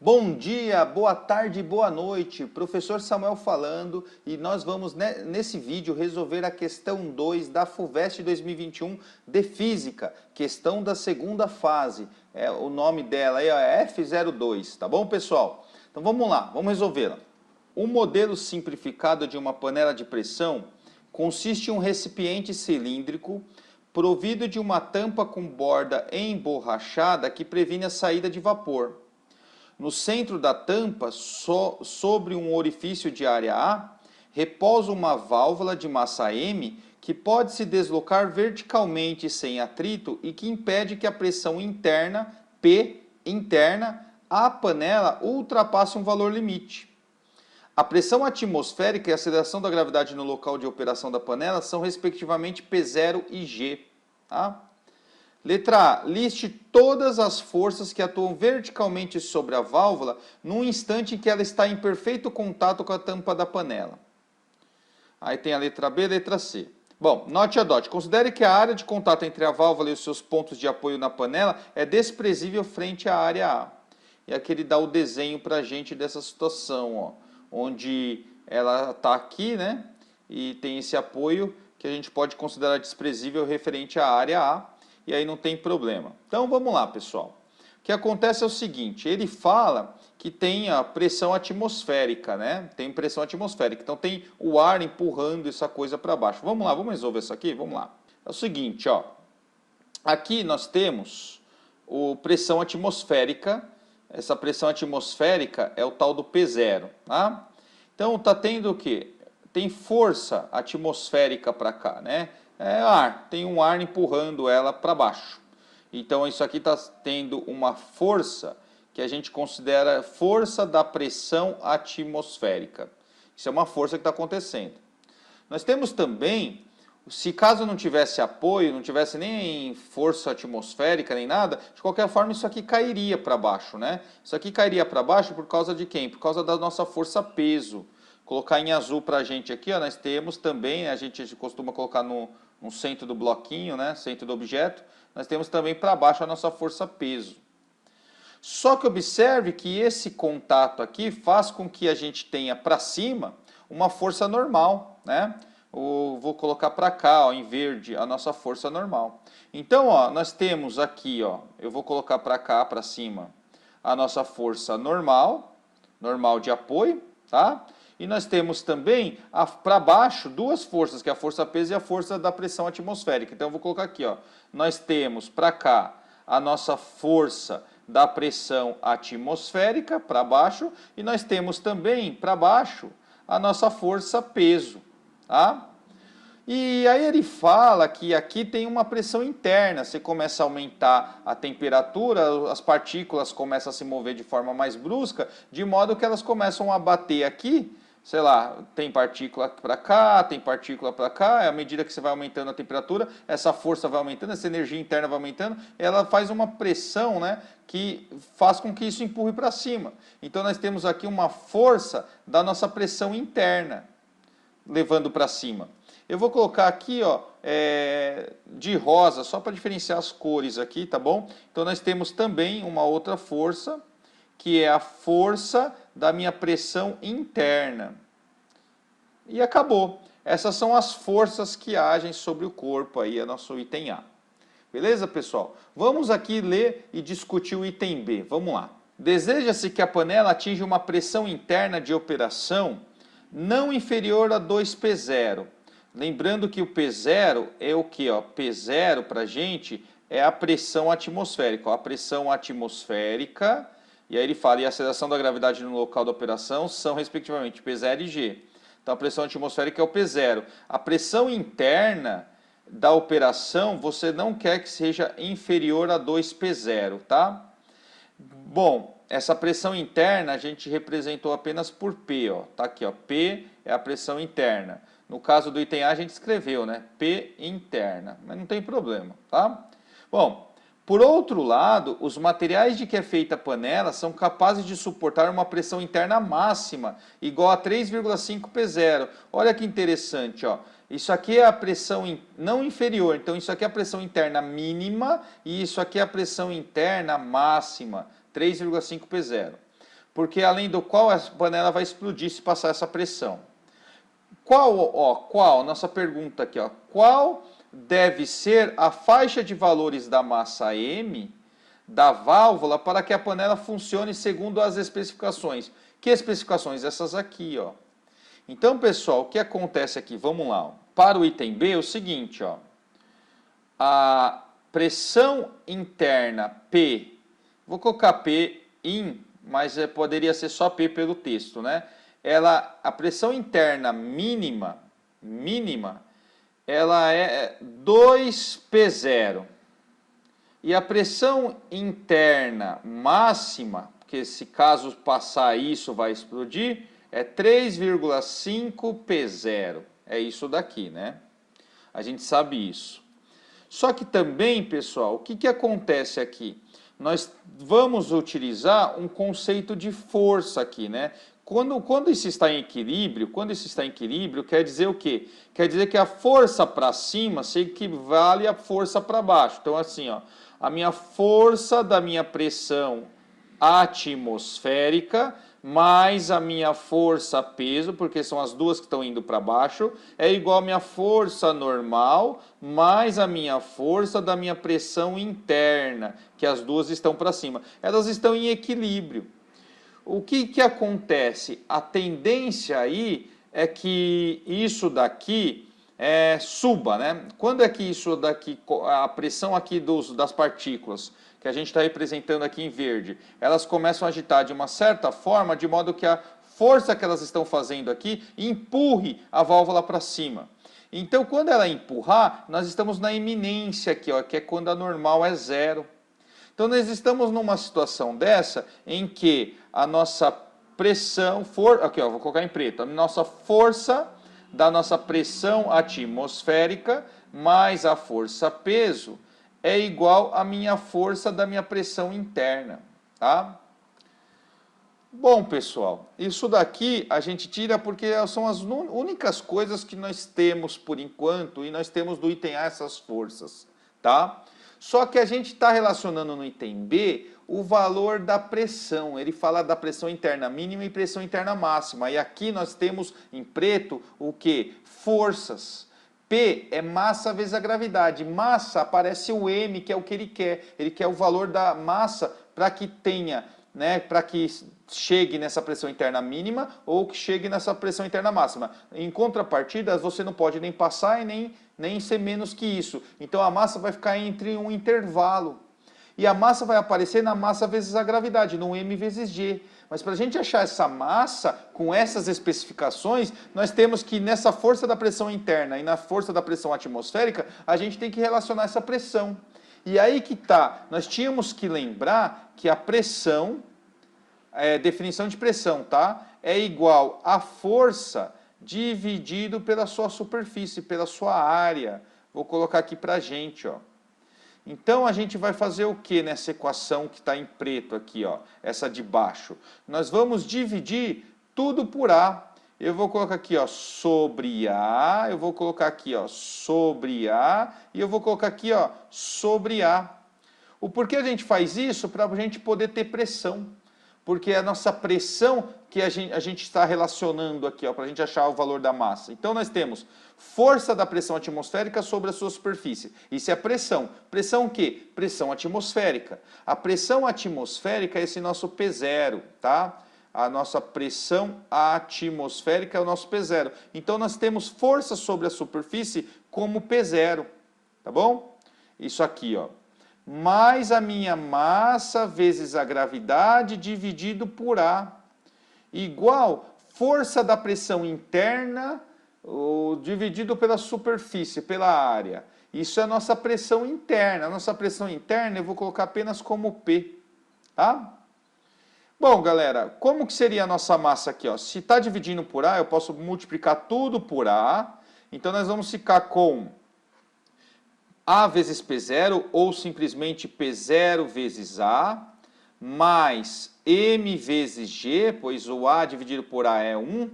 Bom dia, boa tarde, boa noite. Professor Samuel falando e nós vamos nesse vídeo resolver a questão 2 da FUVEST 2021 de Física, questão da segunda fase. O nome dela é F02, tá bom, pessoal? Então vamos lá, vamos resolvê-la. O modelo simplificado de uma panela de pressão consiste em um recipiente cilíndrico provido de uma tampa com borda emborrachada que previne a saída de vapor. No centro da tampa, sobre um orifício de área A, repousa uma válvula de massa M que pode se deslocar verticalmente sem atrito e que impede que a pressão interna, P interna, à panela ultrapasse um valor limite. A pressão atmosférica e a aceleração da gravidade no local de operação da panela são respectivamente P0 e G. Tá? Letra A. Liste todas as forças que atuam verticalmente sobre a válvula no instante em que ela está em perfeito contato com a tampa da panela. Aí tem a letra B e a letra C. Bom, note e adote. Considere que a área de contato entre a válvula e os seus pontos de apoio na panela é desprezível frente à área A. E aqui ele dá o desenho para a gente dessa situação, ó, onde ela está aqui, né? E tem esse apoio que a gente pode considerar desprezível referente à área A. E aí não tem problema. Então vamos lá, pessoal. O que acontece é o seguinte, ele fala que tem a pressão atmosférica, né? Tem pressão atmosférica, então tem o ar empurrando essa coisa para baixo. Vamos lá, vamos resolver isso aqui? Vamos lá. É o seguinte, ó. Aqui nós temos a pressão atmosférica. Essa pressão atmosférica é o tal do P0, tá? Então tá tendo o quê? Tem força atmosférica para cá, né? É ar, tem um ar empurrando ela para baixo. Então isso aqui está tendo uma força que a gente considera força da pressão atmosférica. Isso é uma força que está acontecendo. Nós temos também, se caso não tivesse apoio, não tivesse nem força atmosférica nem nada, de qualquer forma isso aqui cairia para baixo, né? Isso aqui cairia para baixo por causa de quem? Por causa da nossa força peso. Colocar em azul para a gente aqui, ó, nós temos também, a gente costuma colocar no centro do bloquinho, né, centro do objeto, nós temos também para baixo a nossa força peso. Só que observe que esse contato aqui faz com que a gente tenha para cima uma força normal, né? Vou colocar para cá, ó, em verde, a nossa força normal. Então, ó, nós temos aqui, ó, eu vou colocar para cá, para cima, a nossa força normal, normal de apoio, tá? E nós temos também para baixo duas forças, que é a força peso e a força da pressão atmosférica. Então eu vou colocar aqui, ó. Nós temos para cá a nossa força da pressão atmosférica para baixo e nós temos também para baixo a nossa força peso, tá? E aí ele fala que aqui tem uma pressão interna, você começa a aumentar a temperatura, as partículas começam a se mover de forma mais brusca, de modo que elas começam a bater aqui, sei lá, tem partícula para cá, tem partícula para cá, à medida que você vai aumentando a temperatura, essa força vai aumentando, essa energia interna vai aumentando, ela faz uma pressão, né, que faz com que isso empurre para cima. Então nós temos aqui uma força da nossa pressão interna, levando para cima. Eu vou colocar aqui, ó, de rosa, só para diferenciar as cores aqui, tá bom? Então nós temos também uma outra força, que é a força da minha pressão interna. E acabou. Essas são as forças que agem sobre o corpo, aí é nosso item A. Beleza, pessoal? Vamos aqui ler e discutir o item B. Vamos lá. Deseja-se que a panela atinja uma pressão interna de operação não inferior a 2P0. Lembrando que o P0 é o que? P0 para a gente é a pressão atmosférica. Ó, a pressão atmosférica, e aí ele fala, e a aceleração da gravidade no local da operação são respectivamente P0 e G. Então a pressão atmosférica é o P0. A pressão interna da operação você não quer que seja inferior a 2P0, tá? Bom, essa pressão interna a gente representou apenas por P, ó. Tá aqui, ó. P é a pressão interna. No caso do item A a gente escreveu, né? P interna, mas não tem problema, tá? Bom, por outro lado, os materiais de que é feita a panela são capazes de suportar uma pressão interna máxima, igual a 3,5 P0. Olha que interessante, ó. Isso aqui é a pressão não inferior, então isso aqui é a pressão interna mínima e isso aqui é a pressão interna máxima, 3,5 P0. porque além do qual a panela vai explodir se passar essa pressão. Qual, nossa pergunta aqui, ó, qual deve ser a faixa de valores da massa M da válvula para que a panela funcione segundo as especificações? Que especificações? Essas aqui, ó. Então, pessoal, o que acontece aqui? Vamos lá. Ó. Para o item B, é o seguinte, ó. A pressão interna P, vou colocar P in, mas poderia ser só P pelo texto, né? A pressão interna mínima, ela é 2P0. E a pressão interna máxima, porque se caso passar isso vai explodir, é 3,5P0. É isso daqui, né? A gente sabe isso. Só que também, pessoal, o que acontece aqui? Nós vamos utilizar um conceito de força aqui, né? Quando isso está em equilíbrio, quer dizer o quê? Quer dizer que a força para cima se equivale à força para baixo. Então, assim, ó, a minha força da minha pressão atmosférica mais a minha força peso, porque são as duas que estão indo para baixo, é igual a minha força normal mais a minha força da minha pressão interna, que as duas estão para cima. Elas estão em equilíbrio. O que acontece? A tendência aí é que isso daqui suba, né? Quando é que isso daqui, a pressão aqui das partículas, que a gente está representando aqui em verde, elas começam a agitar de uma certa forma, de modo que a força que elas estão fazendo aqui empurre a válvula para cima. Então, quando ela empurrar, nós estamos na iminência aqui, ó, que é quando a normal é zero. Então, nós estamos numa situação dessa em que a nossa pressão, aqui ó, vou colocar em preto, a nossa força da nossa pressão atmosférica mais a força peso é igual à minha força da minha pressão interna, tá? Bom, pessoal, isso daqui a gente tira porque são as únicas coisas que nós temos por enquanto e nós temos do item A essas forças, tá? Só que a gente está relacionando no item B o valor da pressão. Ele fala da pressão interna mínima e pressão interna máxima. E aqui nós temos em preto o que? Forças. P é massa vezes a gravidade. Massa aparece o M, que é o que ele quer. Ele quer o valor da massa para que tenha, né, para que chegue nessa pressão interna mínima ou que chegue nessa pressão interna máxima. Em contrapartida, você não pode nem passar e nem ser menos que isso. Então a massa vai ficar entre um intervalo. E a massa vai aparecer na massa vezes a gravidade, no M vezes G. Mas para a gente achar essa massa, com essas especificações, nós temos que nessa força da pressão interna e na força da pressão atmosférica, a gente tem que relacionar essa pressão. E aí que tá, nós tínhamos que lembrar que a pressão, definição de pressão, tá? É igual a força dividido pela sua superfície, pela sua área. Vou colocar aqui pra gente, ó. Então a gente vai fazer o que nessa equação que está em preto aqui, ó, essa de baixo? Nós vamos dividir tudo por A. Eu vou colocar aqui, ó, sobre A, eu vou colocar aqui, ó, sobre A, e eu vou colocar aqui, ó, sobre A. O porquê a gente faz isso? Para a gente poder ter pressão. Porque é a nossa pressão que a gente está relacionando aqui, para a gente achar o valor da massa. Então, nós temos força da pressão atmosférica sobre a sua superfície. Isso é a pressão. Pressão o quê? Pressão atmosférica. A pressão atmosférica é esse nosso P0, tá? A nossa pressão atmosférica é o nosso P0. Então, nós temos força sobre a superfície como P0, tá bom? Isso aqui, ó. Mais a minha massa vezes a gravidade dividido por A, igual força da pressão interna dividido pela superfície, pela área. Isso é a nossa pressão interna. A nossa pressão interna eu vou colocar apenas como P, tá? Bom, galera, como que seria a nossa massa aqui? Ó? Se está dividindo por A, eu posso multiplicar tudo por A. Então, nós vamos ficar com A vezes P0, ou simplesmente P0 vezes A, mais M vezes G, pois o A dividido por A é 1,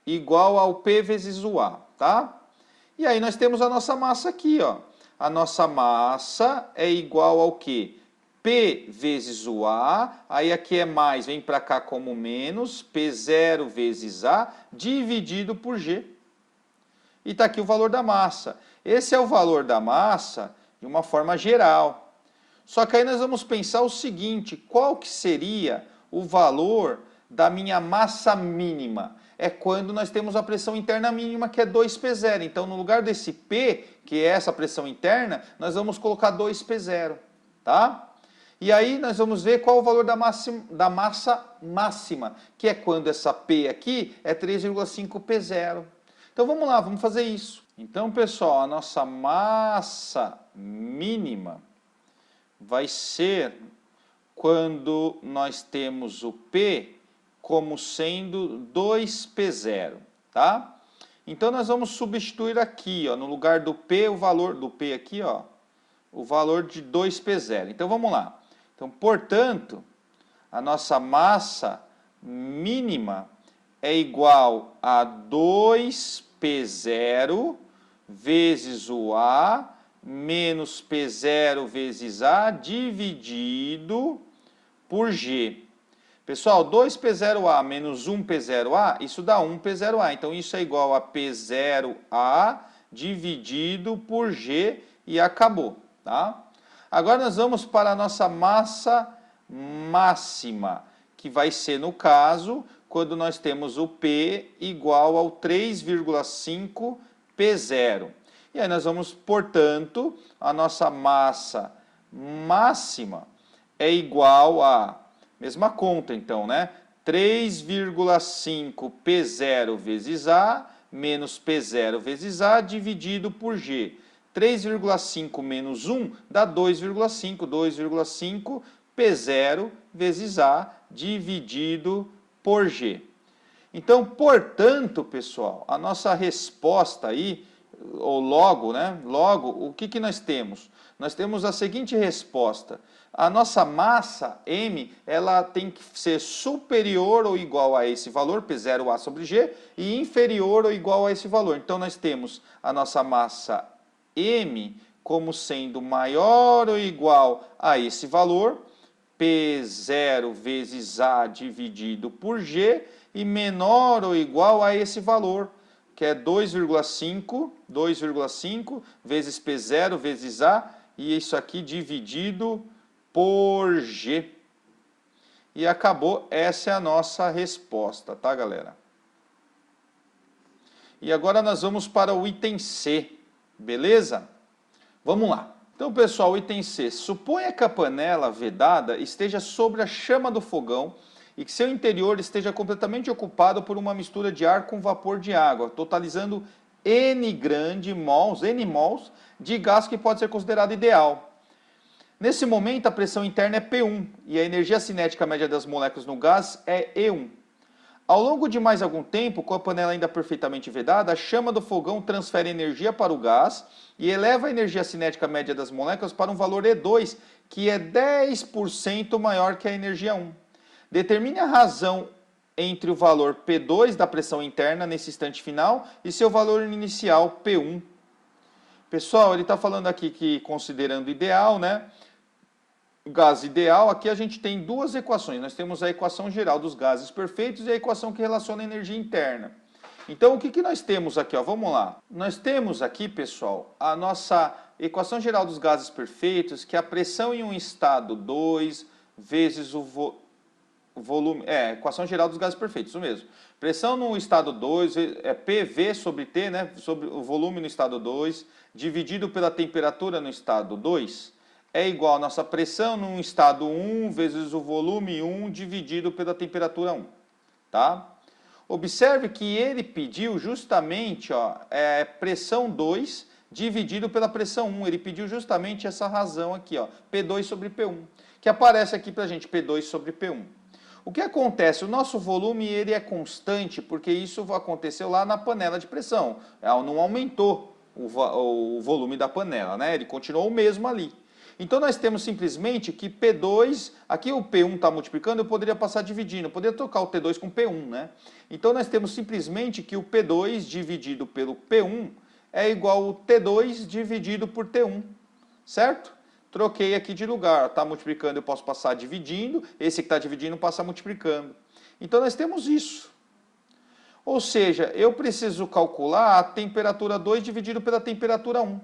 igual ao P vezes o A, tá? E aí nós temos a nossa massa aqui, ó. A nossa massa é igual ao quê? P vezes o A, aí aqui é mais, vem para cá como menos, P0 vezes A, dividido por G. E está aqui o valor da massa. Esse é o valor da massa de uma forma geral. Só que aí nós vamos pensar o seguinte, qual que seria o valor da minha massa mínima? É quando nós temos a pressão interna mínima, que é 2P0. Então, no lugar desse P, que é essa pressão interna, nós vamos colocar 2P0, tá? E aí nós vamos ver qual o valor da massa máxima, que é quando essa P aqui é 3,5P0. Então vamos lá, vamos fazer isso. Então, pessoal, a nossa massa mínima vai ser quando nós temos o P como sendo 2P0, tá? Então nós vamos substituir aqui, ó, no lugar do P, o valor do P aqui, ó, o valor de 2P0. Então vamos lá. Então, portanto, a nossa massa mínima é igual a 2P0 vezes o A menos P0 vezes A dividido por G. Pessoal, 2P0A menos 1P0A, isso dá 1P0A. Então, isso é igual a P0A dividido por G e acabou, tá? Agora nós vamos para a nossa massa máxima, que vai ser, no caso, quando nós temos o P igual ao 3,5P0. E aí nós vamos, portanto, a nossa massa máxima é igual a, mesma conta então, né? 3,5P0 vezes A menos P0 vezes A dividido por G. 3,5 menos 1 dá 2,5. 2,5 P0 vezes A dividido por G. Então, portanto, pessoal, a nossa resposta aí, ou logo, né? Logo, o que nós temos? Nós temos a seguinte resposta. A nossa massa M, ela tem que ser superior ou igual a esse valor, P0A sobre G, e inferior ou igual a esse valor. Então, nós temos a nossa massa M como sendo maior ou igual a esse valor, P0 vezes A dividido por G, e menor ou igual a esse valor, que é 2,5 vezes P0 vezes A, e isso aqui dividido por G. E acabou, essa é a nossa resposta, tá, galera? E agora nós vamos para o item C, beleza? Vamos lá. Então, pessoal, o item C. Suponha que a panela vedada esteja sobre a chama do fogão e que seu interior esteja completamente ocupado por uma mistura de ar com vapor de água, totalizando N mols de gás que pode ser considerado ideal. Nesse momento, a pressão interna é P1 e a energia cinética média das moléculas no gás é E1. Ao longo de mais algum tempo, com a panela ainda perfeitamente vedada, a chama do fogão transfere energia para o gás e eleva a energia cinética média das moléculas para um valor E2, que é 10% maior que a energia 1. Determine a razão entre o valor P2 da pressão interna nesse instante final e seu valor inicial P1. Pessoal, ele está falando aqui que, considerando ideal, né? Gás ideal, aqui a gente tem duas equações. Nós temos a equação geral dos gases perfeitos e a equação que relaciona a energia interna. Então, o que nós temos aqui? Ó? Vamos lá. Nós temos aqui, pessoal, a nossa equação geral dos gases perfeitos, que é a pressão em um estado 2 vezes o volume... equação geral dos gases perfeitos, isso mesmo. Pressão no estado 2 é PV sobre T, né? Sobre o volume no estado 2, dividido pela temperatura no estado 2, é igual a nossa pressão no estado 1 vezes o volume 1 dividido pela temperatura 1. Tá? Observe que ele pediu justamente pressão 2 dividido pela pressão 1. Ele pediu justamente essa razão aqui, ó, P2 sobre P1, que aparece aqui para a gente, P2 sobre P1. O que acontece? O nosso volume ele é constante, porque isso aconteceu lá na panela de pressão. Não aumentou o volume da panela, né? Ele continuou o mesmo ali. Então, nós temos simplesmente que P2, aqui o P1 está multiplicando, eu poderia passar dividindo, eu poderia trocar o T2 com P1, né? Então, nós temos simplesmente que o P2 dividido pelo P1 é igual ao T2 dividido por T1, certo? Troquei aqui de lugar. Está multiplicando, eu posso passar dividindo. Esse que está dividindo passa multiplicando. Então nós temos isso. Ou seja, eu preciso calcular a temperatura 2 dividido pela temperatura 1.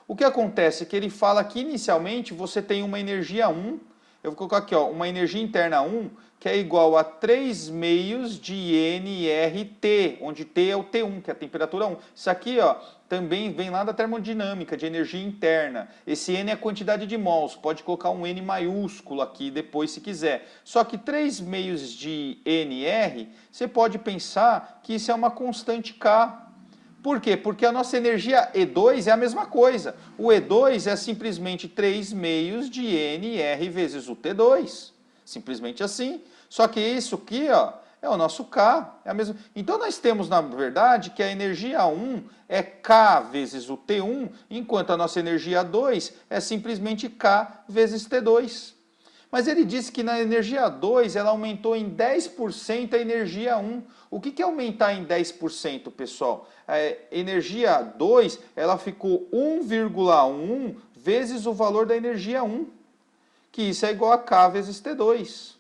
O que acontece é que ele fala que inicialmente você tem uma energia 1. Eu vou colocar aqui, ó, uma energia interna 1, que é igual a 3 meios de nRT, onde T é o T1, que é a temperatura 1. Isso aqui, ó, também vem lá da termodinâmica, de energia interna. Esse N é a quantidade de mols, pode colocar um N maiúsculo aqui depois se quiser. Só que 3 meios de nR, você pode pensar que isso é uma constante K. Por quê? Porque a nossa energia E2 é a mesma coisa. O E2 é simplesmente 3 meios de nR vezes o T2. Simplesmente assim. Só que isso aqui, ó, é o nosso K. É a mesma... Então nós temos, na verdade, que a energia 1 é K vezes o T1, enquanto a nossa energia 2 é simplesmente K vezes T2. Mas ele disse que na energia 2 ela aumentou em 10% a energia 1. O que é aumentar em 10%, pessoal? A energia 2 ela ficou 1,1 vezes o valor da energia 1, que isso é igual a K vezes T2.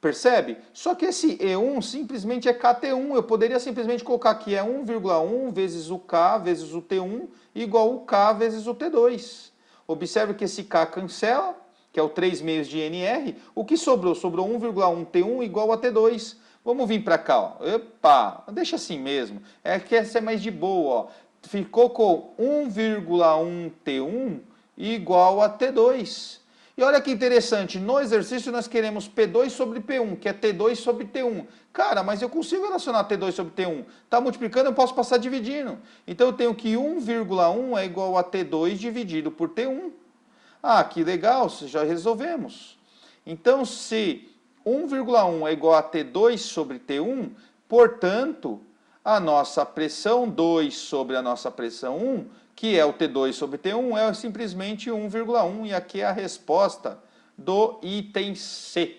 Percebe? Só que esse E1 simplesmente é KT1. Eu poderia simplesmente colocar aqui é 1,1 vezes o K vezes o T1 igual o K vezes o T2. Observe que esse K cancela, que é o 3 meios de nR, o que sobrou? Sobrou 1,1 T1 igual a T2. Vamos vir para cá, ó. Opa, deixa assim mesmo. É que essa é mais de boa, ó. Ficou com 1,1 T1 igual a T2. E olha que interessante, no exercício nós queremos P2 sobre P1, que é T2 sobre T1. Cara, mas eu consigo relacionar T2 sobre T1. Está multiplicando, eu posso passar dividindo. Então eu tenho que 1,1 é igual a T2 dividido por T1. Ah, que legal, já resolvemos. Então, se 1,1 é igual a T2 sobre T1, portanto, a nossa pressão 2 sobre a nossa pressão 1, que é o T2 sobre T1, é simplesmente 1,1. E aqui é a resposta do item C.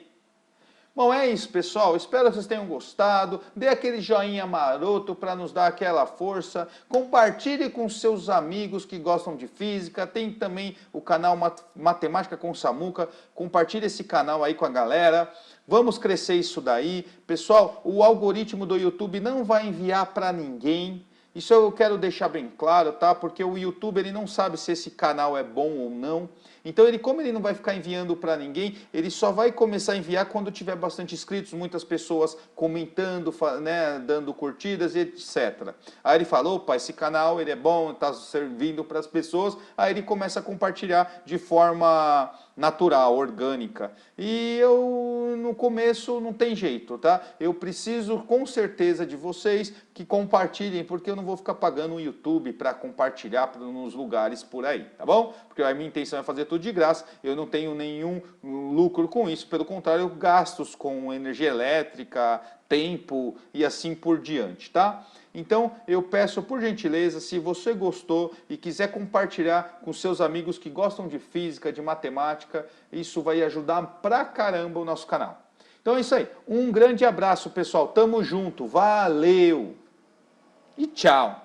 Bom, é isso, pessoal. Espero que vocês tenham gostado. Dê aquele joinha maroto para nos dar aquela força. Compartilhe com seus amigos que gostam de física. Tem também o canal Matemática com Samuca. Compartilhe esse canal aí com a galera. Vamos crescer isso daí. Pessoal, o algoritmo do YouTube não vai enviar para ninguém. Isso eu quero deixar bem claro, tá? Porque o YouTube ele não sabe se esse canal é bom ou não. Então, como ele não vai ficar enviando para ninguém, ele só vai começar a enviar quando tiver bastante inscritos, muitas pessoas comentando, né, dando curtidas e etc. Aí ele fala, opa, esse canal ele é bom, está servindo para as pessoas. Aí ele começa a compartilhar de forma natural, orgânica. E eu, no começo, não tem jeito, tá? Eu preciso, com certeza, de vocês que compartilhem, porque eu não vou ficar pagando o YouTube para compartilhar nos lugares por aí, tá bom? Porque a minha intenção é fazer tudo de graça, eu não tenho nenhum lucro com isso, pelo contrário, eu gastos com energia elétrica, tempo e assim por diante, tá? Então, eu peço por gentileza, se você gostou e quiser compartilhar com seus amigos que gostam de física, de matemática, isso vai ajudar pra caramba o nosso canal. Então é isso aí. Um grande abraço, pessoal. Tamo junto. Valeu! E tchau!